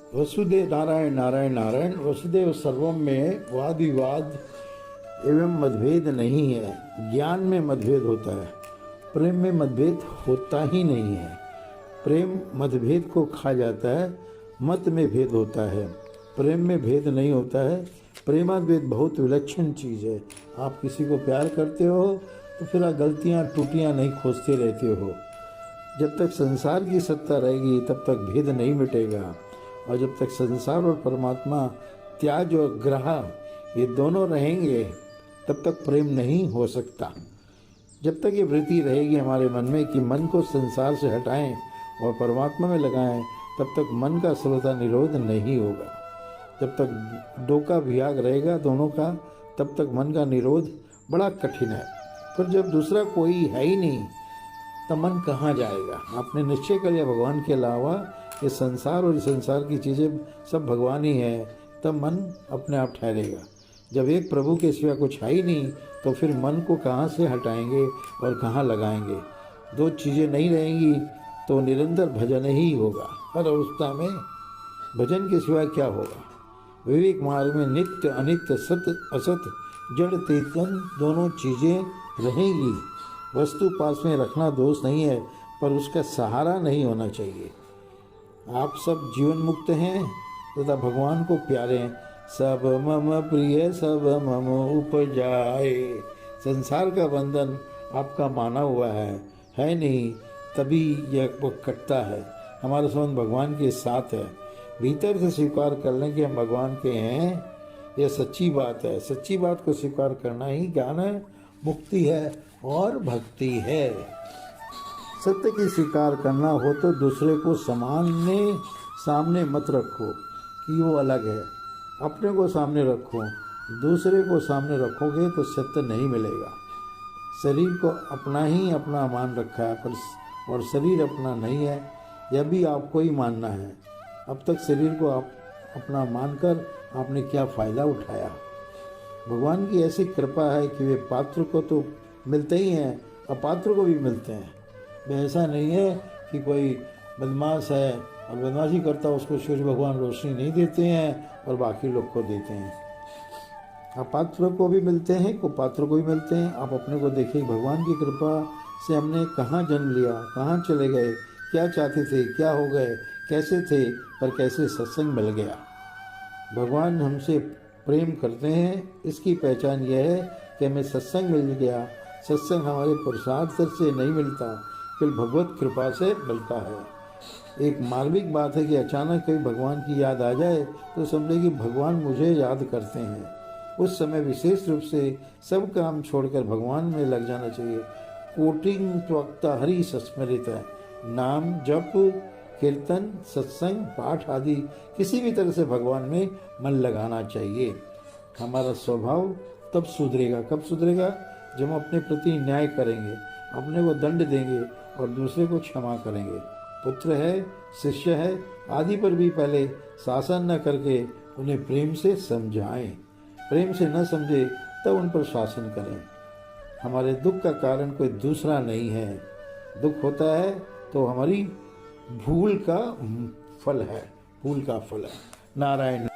वसुदेव नारायण नारायण नारायण वसुदेव सर्वम में वाद विवाद एवं मतभेद नहीं है। ज्ञान में मतभेद होता है, प्रेम में मतभेद होता ही नहीं है। प्रेम मतभेद को खा जाता है, मत में भेद होता है, प्रेम में भेद नहीं होता है। प्रेमाद्वेद बहुत विलक्षण चीज़ है। आप किसी को प्यार करते हो तो फिर आप गलतियाँ टूटियाँ नहीं खोजते रहते हो। जब तक संसार की सत्ता रहेगी तब तक भेद नहीं मिटेगा, और जब तक संसार और परमात्मा त्याज और ग्रह ये दोनों रहेंगे तब तक प्रेम नहीं हो सकता। जब तक ये वृत्ति रहेगी हमारे मन में कि मन को संसार से हटाएं और परमात्मा में लगाएं, तब तक मन का सर्वथा निरोध नहीं होगा। जब तक डोका वियाग रहेगा दोनों का, तब तक मन का निरोध बड़ा कठिन है। पर जब दूसरा कोई है ही नहीं तब मन कहाँ जाएगा। आपने निश्चय कर लिया भगवान के अलावा ये संसार और संसार की चीज़ें सब भगवान ही है, तब मन अपने आप ठहरेगा। जब एक प्रभु के सिवा कुछ है ही नहीं तो फिर मन को कहाँ से हटाएंगे और कहाँ लगाएंगे। दो चीज़ें नहीं रहेंगी तो निरंतर भजन ही होगा। हर अवस्था में भजन के सिवा क्या होगा। विवेक मार्ग में नित्य अनित्य सत असत जड़ चेतन दोनों चीज़ें रहेंगी। वस्तु पास में रखना दोष नहीं है, पर उसका सहारा नहीं होना चाहिए। आप सब जीवन मुक्त हैं तथा भगवान को प्यारे हैं। सब मम प्रिय सब मम उपजाए। संसार का बंधन आपका माना हुआ है नहीं, तभी यह वो कटता है। हमारा संबंध भगवान के साथ है। भीतर से स्वीकार कर लें कि हम भगवान के हैं, यह सच्ची बात है। सच्ची बात को स्वीकार करना ही ज्ञान है, मुक्ति है और भक्ति है। सत्य की स्वीकार करना हो तो दूसरे को सामने मत रखो कि वो अलग है। अपने को सामने रखो। दूसरे को सामने रखोगे तो सत्य नहीं मिलेगा। शरीर को अपना ही अपना मान रखा है, पर और शरीर अपना नहीं है, यह भी आपको ही मानना है। अब तक शरीर को आप अपना मानकर आपने क्या फ़ायदा उठाया। भगवान की ऐसी कृपा है कि वे पात्र को तो मिलते ही हैं, अपात्र को भी मिलते हैं। ऐसा नहीं है कि कोई बदमाश है और बदमाशी करता उसको सूर्य भगवान रोशनी नहीं देते हैं और बाकी लोग को देते हैं। अपात्र को भी मिलते हैं, कुपात्र को भी मिलते हैं। आप अपने को देखिए, भगवान की कृपा से हमने कहाँ जन्म लिया, कहाँ चले गए, क्या चाहते थे, क्या हो गए, कैसे थे, पर कैसे सत्संग मिल गया। भगवान हमसे प्रेम करते हैं, इसकी पहचान यह है कि हमें सत्संग मिल गया। सत्संग हमारे पुरुषार्थ से नहीं मिलता, केवल भगवत कृपा से मिलता है। एक मार्मिक बात है कि अचानक कहीं भगवान की याद आ जाए तो समझे कि भगवान मुझे याद करते हैं। उस समय विशेष रूप से सब काम छोड़कर भगवान में लग जाना चाहिए। कोटिंग त्वक्ता हरि संस्मृत है। नाम जप कीर्तन सत्संग पाठ आदि किसी भी तरह से भगवान में मन लगाना चाहिए। हमारा स्वभाव तब सुधरेगा। कब सुधरेगा? जब हम अपने प्रति न्याय करेंगे, अपने को दंड देंगे और दूसरे को क्षमा करेंगे। पुत्र है, शिष्य है आदि पर भी पहले शासन न करके उन्हें प्रेम से समझाएं। प्रेम से न समझे तब उन पर शासन करें। हमारे दुख का कारण कोई दूसरा नहीं है। दुख होता है तो हमारी भूल का फल है। भूल का फल है। नारायण।